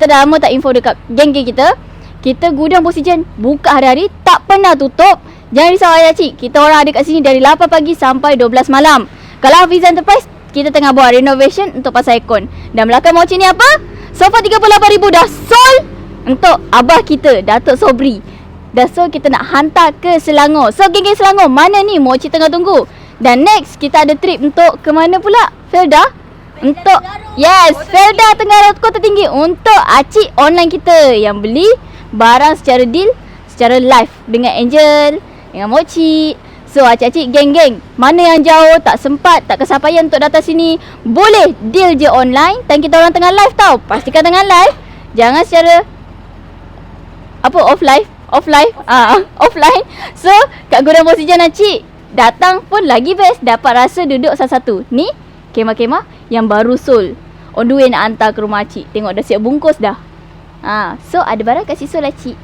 Dah lama tak info dekat geng-geng kita. Kita gudang Oksigen buka hari-hari, tak pernah tutup. Jangan risau ayah cik, kita orang ada kat sini dari 8 pagi sampai 12 malam. Kalau Hafiz Enterprise, kita tengah buat renovation untuk pasar aircon. Dan belakang mochi ni apa? Sofa 38,000 dah sold untuk abah kita, Datuk Sobri. Dah sold, kita nak hantar ke Selangor. So geng-geng Selangor, mana ni mochi tengah tunggu. Dan next, kita ada trip untuk ke mana pula? Felda? Untuk, yes, Felda Tenggara Kota Tinggi. Untuk acik online kita yang beli barang secara deal, secara live dengan Angel, dengan Mochi. So acik-acik geng-geng, mana yang jauh, tak sempat, tak kesampaian untuk datang sini, boleh deal je online. Time kita orang tengah live tau, pastikan tengah live. Jangan secara offline. So kat gudang Oksigen acik datang pun lagi best, dapat rasa duduk satu-satu. Ni kemah-kemah yang baru sold, on the way nak hantar ke rumah acik. Tengok dah siap bungkus dah. So ada barang kat situ lah cik.